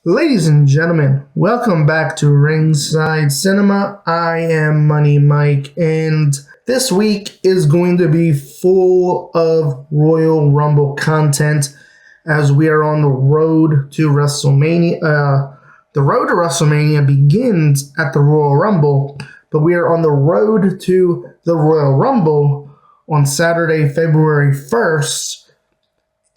Ladies and gentlemen, welcome back to Ringside Cinema. I am Money Mike, and this week is going to be full of Royal Rumble content as we are on the road to WrestleMania. The road to WrestleMania begins at the Royal Rumble, but we are on the road to the Royal Rumble on Saturday, February 1st.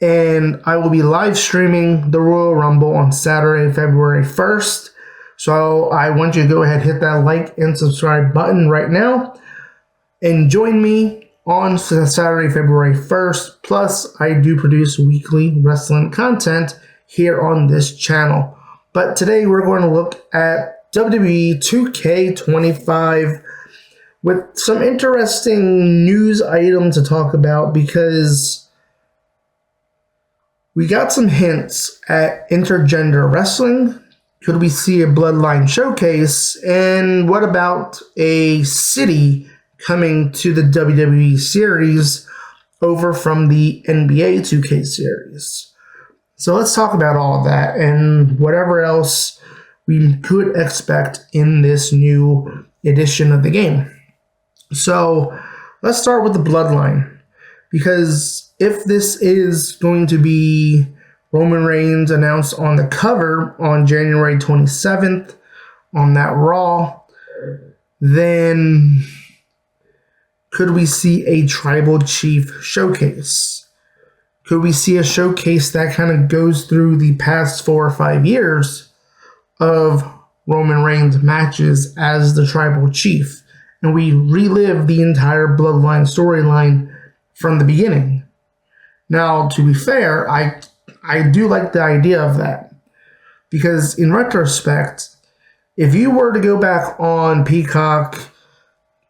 And I will be live streaming the Royal Rumble on Saturday, February 1st. So I want you to go ahead, hit that like and subscribe button right now. And join me on Saturday, February 1st. Plus, I do produce weekly wrestling content here on this channel. But today we're going to look at WWE 2K25 with some interesting news items to talk about because we got some hints at Intergender Wrestling. Could we see a Bloodline Showcase? And what about a city coming to the WWE series over from the NBA 2K series? So let's talk about all of that and whatever else we could expect in this new edition of the game. So let's start with the Bloodline, because if this is going to be Roman Reigns announced on the cover on January 27th on that Raw, then could we see a Tribal Chief showcase? Could we see a showcase that kind of goes through the past 4 or 5 years of Roman Reigns matches as the Tribal Chief, and we relive the entire Bloodline storyline from the beginning? Now, to be fair, I do like the idea of that, because in retrospect, if you were to go back on Peacock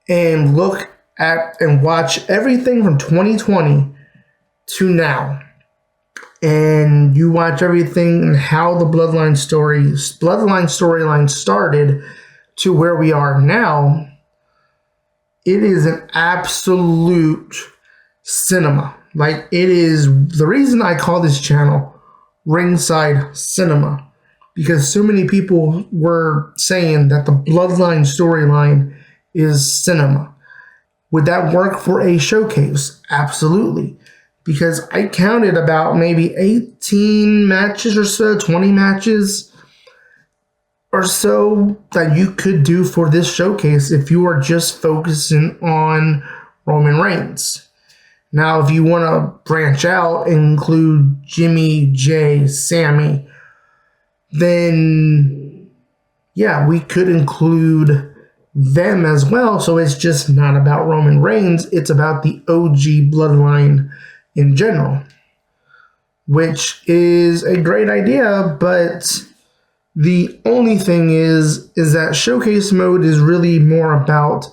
and look at and watch everything from 2020 to now, and you watch everything and how the Bloodline storyline started to where we are now, it is an absolute cinema. Like, it is the reason I call this channel Ringside Cinema, because so many people were saying that the Bloodline storyline is cinema. Would that work for a showcase? Absolutely. Because I counted about maybe 18 matches or so, 20 matches or so that you could do for this showcase if you are just focusing on Roman Reigns. Now, if you want to branch out and include Jimmy, Jay, Sammy, then yeah, we could include them as well. So it's just not about Roman Reigns. It's about the OG Bloodline in general, which is a great idea. But the only thing is that showcase mode is really more about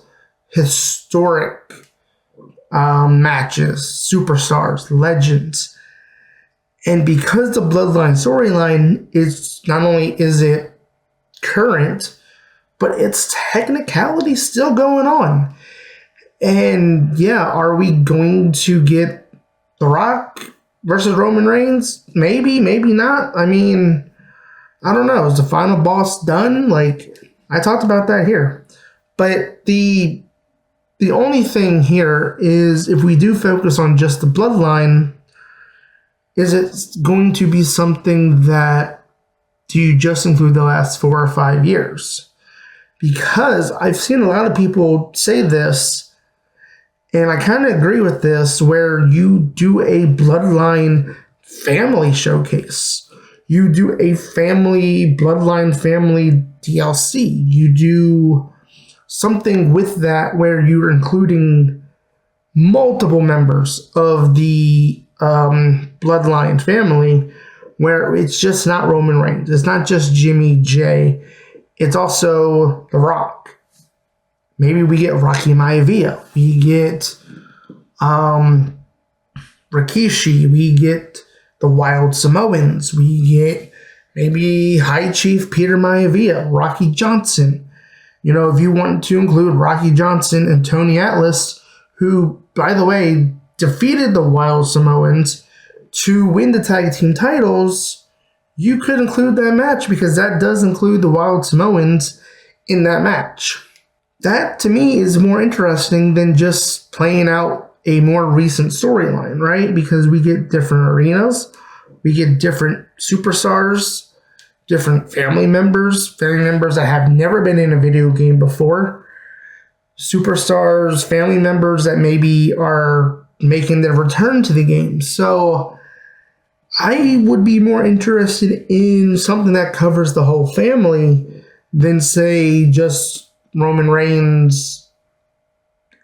historic matches, superstars, legends. And because the Bloodline storyline is not only is it current, but its technicality still going on. And yeah, are we going to get The Rock versus Roman Reigns? Maybe, maybe not. I mean, I don't know. Is the final boss done? Like, I talked about that here. But the only thing here is, if we do focus on just the Bloodline, is it going to be something that do you just include the last 4 or 5 years? Because I've seen a lot of people say this, and I kind of agree with this, where you do a Bloodline family showcase. You do a Bloodline family DLC. You do something with that where you're including multiple members of the Bloodline family, where it's just not Roman Reigns. It's not just Jimmy J. It's also The Rock. Maybe we get Rocky Maivia. We get Rikishi. We get the Wild Samoans. We get maybe High Chief Peter Maivia, Rocky Johnson. You know, if you want to include Rocky Johnson and Tony Atlas, who, by the way, defeated the Wild Samoans to win the tag team titles, you could include that match because that does include the Wild Samoans in that match. That, to me, is more interesting than just playing out a more recent storyline, right? Because we get different arenas, we get different superstars, different family members that have never been in a video game before, superstars, family members that maybe are making their return to the game. So I would be more interested in something that covers the whole family than, say, just Roman Reigns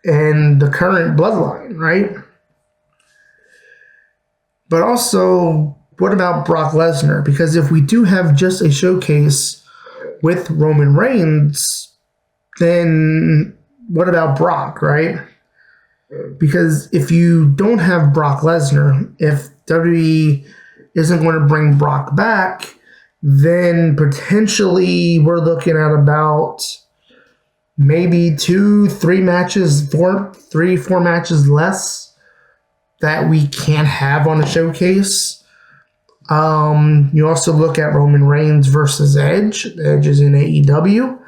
and the current bloodline, right? But also, what about Brock Lesnar? Because if we do have just a showcase with Roman Reigns, then what about Brock, right? Because if you don't have Brock Lesnar, if WWE isn't going to bring Brock back, then potentially we're looking at about maybe 4 matches less that we can't have on a showcase. You also look at Roman Reigns versus Edge. Edge is in AEW.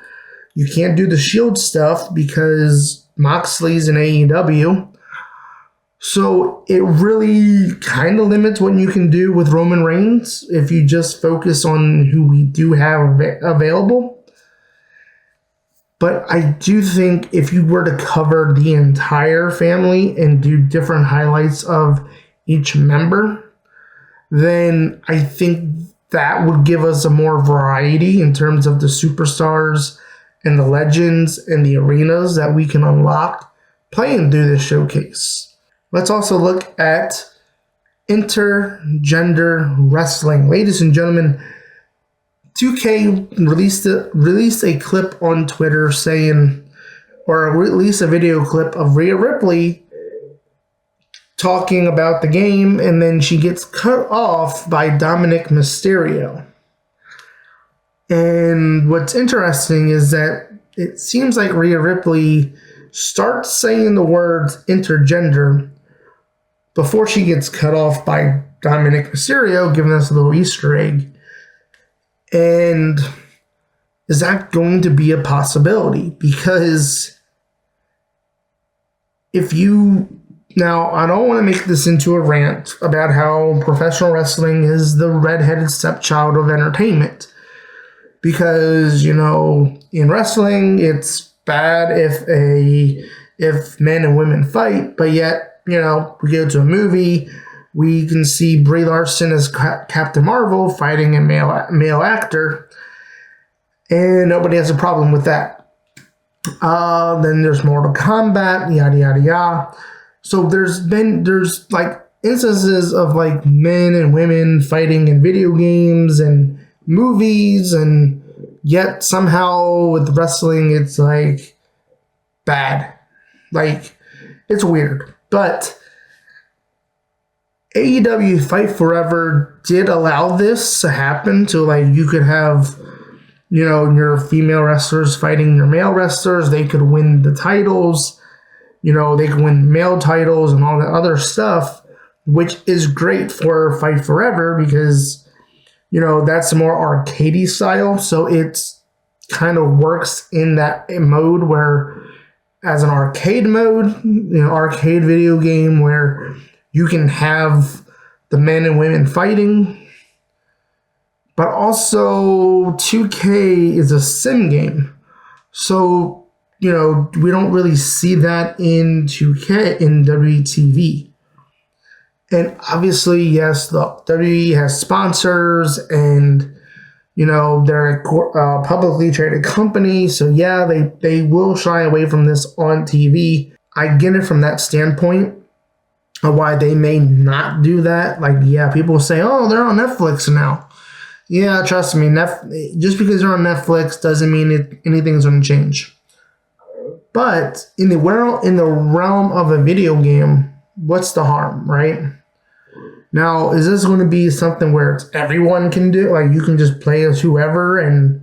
You can't do the Shield stuff because Moxley's in AEW. So it really kind of limits what you can do with Roman Reigns if you just focus on who we do have available. But I do think if you were to cover the entire family and do different highlights of each member, then I think that would give us a more variety in terms of the superstars and the legends and the arenas that we can unlock playing through this showcase. Let's also look at Intergender Wrestling. Ladies and gentlemen, 2K released a clip on Twitter saying, or released a video clip of Rhea Ripley talking about the game, and then she gets cut off by Dominic Mysterio. And what's interesting is that it seems like Rhea Ripley starts saying the words intergender before she gets cut off by Dominic Mysterio, giving us a little Easter egg. And is that going to be a possibility? Because now, I don't want to make this into a rant about how professional wrestling is the redheaded stepchild of entertainment. Because, in wrestling, it's bad if men and women fight, but yet, we go to a movie, we can see Brie Larson as Captain Marvel fighting a male actor, and nobody has a problem with that. Then there's Mortal Kombat, yada yada yada. So there's like instances of like men and women fighting in video games and movies, and yet somehow with wrestling it's like bad. Like, it's weird. But AEW Fight Forever did allow this to happen, to like you could have your female wrestlers fighting your male wrestlers. They could win the titles, they could win male titles and all that other stuff, which is great for Fight Forever because that's more arcadey style, so it's kind of works in that mode where, as an arcade mode, arcade video game where you can have the men and women fighting. But also 2K is a sim game. So, we don't really see that in 2K, in WTV. And obviously, yes, the WWE has sponsors and, they're a publicly traded company. So, yeah, they will shy away from this on TV. I get it from that standpoint of why they may not do that. Like, yeah, people say, oh, they're on Netflix now. Yeah, trust me, just because they're on Netflix doesn't mean anything's going to change. But in the realm of a video game, what's the harm, right? Now, is this going to be something where everyone can do? Like, you can just play as whoever? And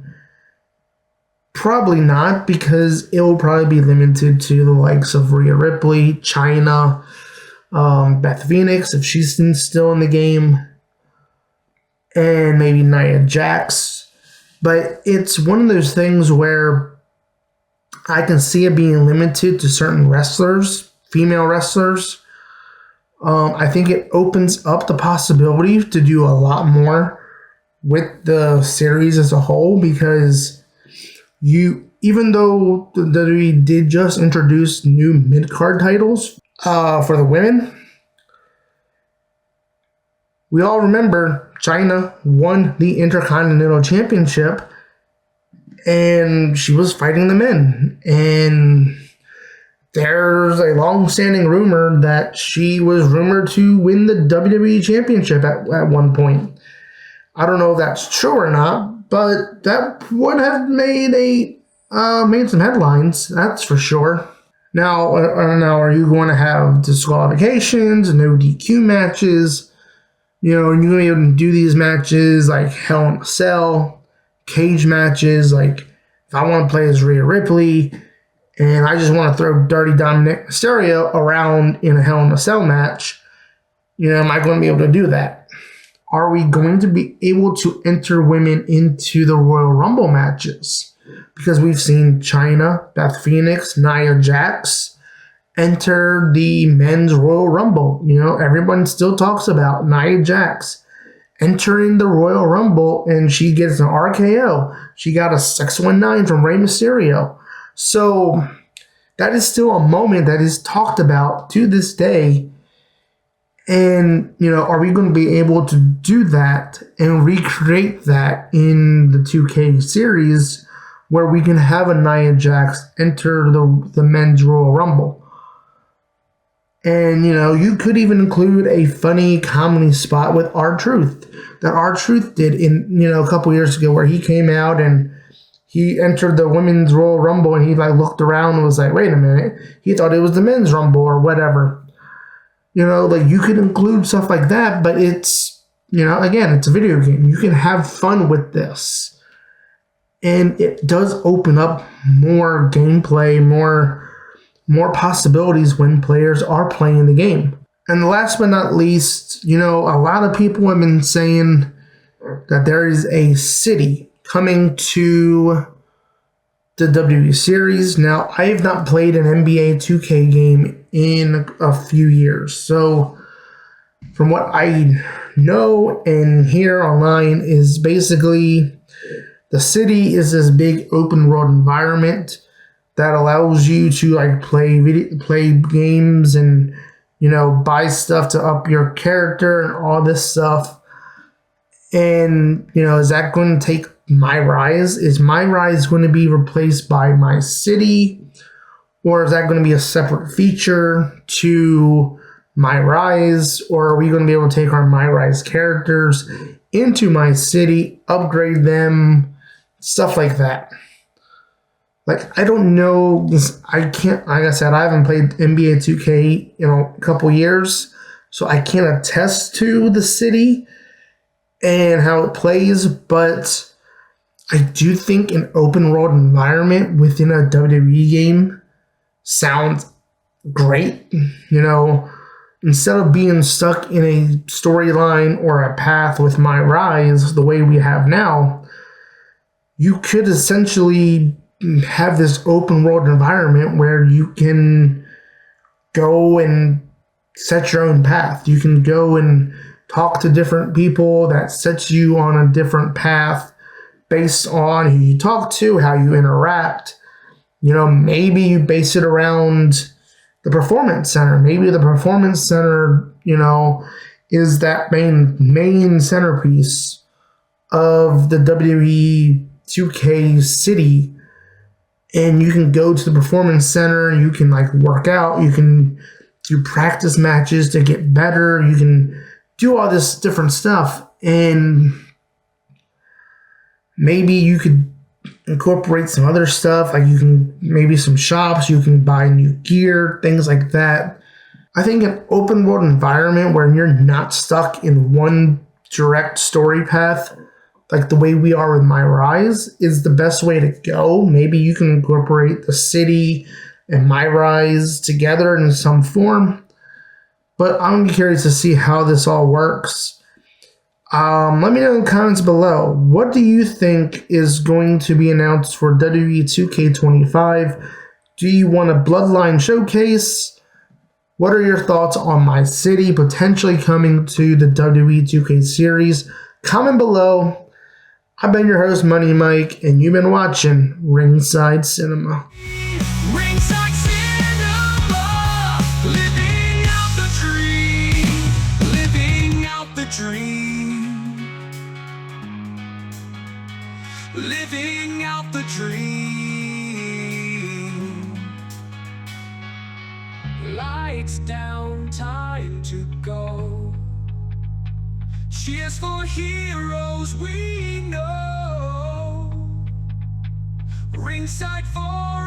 probably not, because it will probably be limited to the likes of Rhea Ripley, Chyna, Beth Phoenix, if she's still in the game. and maybe Nia Jax. But it's one of those things where I can see it being limited to certain wrestlers, female wrestlers. I think it opens up the possibility to do a lot more with the series as a whole, because even though the WWE did just introduce new mid-card titles for the women, we all remember China won the Intercontinental Championship and she was fighting the men. And there's a long-standing rumor that she was rumored to win the WWE Championship at one point. I don't know if that's true or not, but that would have made some headlines, that's for sure. Now, are you going to have disqualifications, no DQ matches? You know, and you're going to be able to do these matches like Hell in a Cell, cage matches, like if I want to play as Rhea Ripley and I just want to throw Dirty Dominic Mysterio around in a Hell in a Cell match, you know, am I going to be able to do that? Are we going to be able to enter women into the Royal Rumble matches? Because we've seen Chyna, Beth Phoenix, Nia Jax enter the men's Royal Rumble. You know, everyone still talks about Nia Jax entering the Royal Rumble, and she gets an RKO. She got a 619 from Rey Mysterio. So that is still a moment that is talked about to this day. And, you know, are we going to be able to do that and recreate that in the 2K series where we can have a Nia Jax enter the men's Royal Rumble? And, you know, you could even include a funny comedy spot with R-Truth that R-Truth did a couple years ago, where he came out and he entered the women's Royal Rumble and he looked around and was like, wait a minute, he thought it was the men's Rumble or whatever. You know, you could include stuff like that, but it's, again, it's a video game. You can have fun with this. And it does open up more gameplay, more possibilities when players are playing the game. And last but not least, a lot of people have been saying that there is a city coming to the WWE series. Now, I have not played an NBA 2K game in a few years. So, from what I know and hear online is basically the city is this big open world environment that allows you to play games and buy stuff to up your character and all this stuff. And is that going to take My Rise? Is My Rise going to be replaced by My City, or is that going to be a separate feature to My Rise? Or are we going to be able to take our My Rise characters into My City, upgrade them, stuff like that? I don't know. I can't, like I said, I haven't played NBA 2K in a couple years, so I can't attest to the city and how it plays, but I do think an open world environment within a WWE game sounds great. Instead of being stuck in a storyline or a path with My Rise the way we have now, you could essentially have this open world environment where you can go and set your own path. You can go and talk to different people that sets you on a different path based on who you talk to, how you interact. Maybe you base it around the Performance Center. Maybe the Performance Center, is that main centerpiece of the WWE 2K city. And you can go to the Performance Center, you can work out, you can do practice matches to get better, you can do all this different stuff. And maybe you could incorporate some other stuff, maybe some shops, you can buy new gear, things like that. I think an open world environment where you're not stuck in one direct story path, like the way we are with My Rise, is the best way to go. Maybe you can incorporate the city and My Rise together in some form. But I'm curious to see how this all works. Let me know in the comments below. What do you think is going to be announced for WWE 2K25? Do you want a Bloodline Showcase? What are your thoughts on my city potentially coming to the WWE 2K series? Comment below. I've been your host, Money Mike, and you've been watching Ringside Cinema. Ringside Cinema, living out the dream, living out the dream, living out the dream. Lights down, time to go. Cheers for heroes we know. Ringside for